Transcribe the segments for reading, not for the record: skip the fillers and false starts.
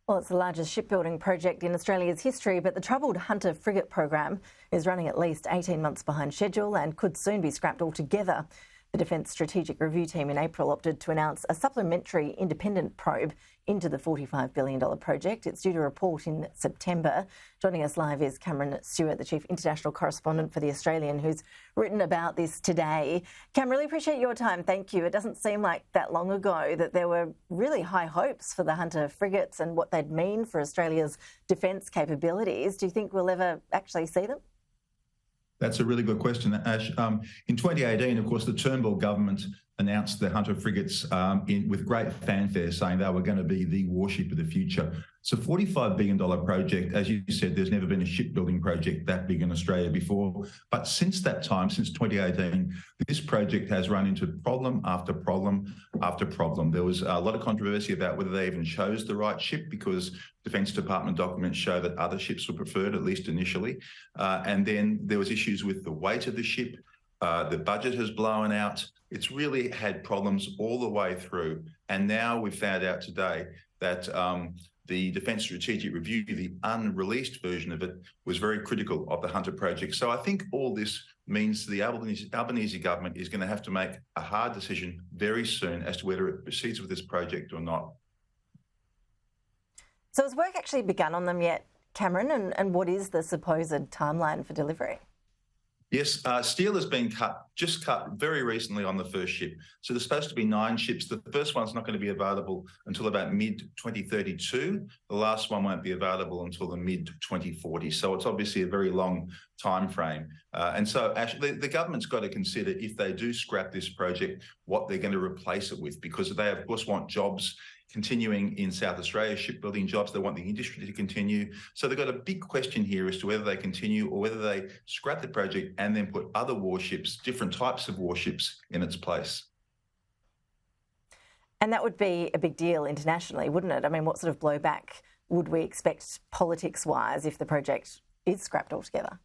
Well, it's the largest shipbuilding project in Australia's history, but the troubled Hunter frigate program is running at least 18 months behind schedule and could soon be scrapped altogether. The Defence Strategic Review team in April opted to announce a supplementary independent probe into the $45 billion project. It's due to report in September. Joining us live is Cameron Stewart, the Chief International Correspondent for The Australian, who's written about this today. Cam, really appreciate your time. Thank you. It doesn't seem like that long ago that there were really high hopes for the Hunter frigates and what they'd mean for Australia's defence capabilities. Do you think we'll ever actually see them? That's a really good question, Ash. In 2018, of course, the Turnbull government announced the Hunter frigates with great fanfare, saying they were going to be the warship of the future. It's a $45 billion project. As you said, there's never been a shipbuilding project that big in Australia before. But since that time, since 2018, this project has run into problem after problem after problem. There was a lot of controversy about whether they even chose the right ship, because Defence Department documents show that other ships were preferred, at least initially. And then there was issues with the weight of the ship. The budget has blown out. It's really had problems all the way through. And now we've found out today that the Defence Strategic Review, the unreleased version of it, was very critical of the Hunter project. So I think all this means the Albanese government is going to have to make a hard decision very soon as to whether it proceeds with this project or not. So has work actually begun on them yet, Cameron? And what is the supposed timeline for delivery? Yes, steel has been just cut very recently on the first ship. So there's supposed to be 9 ships. The first one's not going to be available until about mid-2032. The last one won't be available until the mid-2040s. So it's obviously a very long time frame. And so actually, the government's got to consider, if they do scrap this project, what they're going to replace it with, because they, of course, want jobs continuing in South Australia, shipbuilding jobs. They want the industry to continue. So they've got a big question here as to whether they continue or whether they scrap the project and then put other warships, different types of warships, in its place. And that would be a big deal internationally, wouldn't it? I mean, what sort of blowback would we expect politics-wise if the project is scrapped altogether?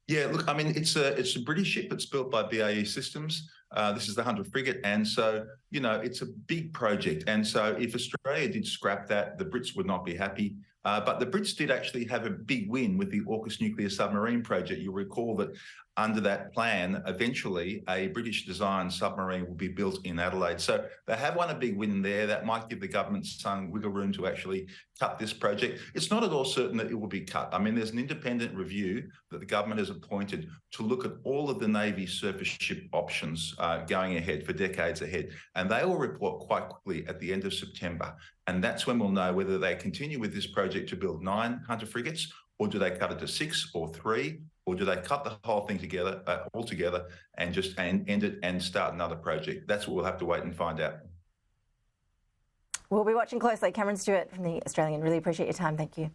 Yeah, look, I mean, it's a British ship. It's built by BAE Systems. This is the Hunter frigate. And so, you know, it's a big project. And so if Australia did scrap that, the Brits would not be happy. But the Brits did actually have a big win with the AUKUS nuclear submarine project. You'll recall that under that plan, eventually a British-designed submarine will be built in Adelaide. So they have won a big win there. That might give the government some wiggle room to actually cut this project. It's not at all certain that it will be cut. I mean, there's an independent review that the government has appointed to look at all of the Navy surface ship options going ahead for decades ahead. And they will report quite quickly at the end of September. And that's when we'll know whether they continue with this project to build 9 Hunter frigates, or do they cut it to 6 or 3, or do they cut the whole thing together, altogether, and just end it and start another project? That's what we'll have to wait and find out. We'll be watching closely. Cameron Stewart from The Australian. Really appreciate your time. Thank you.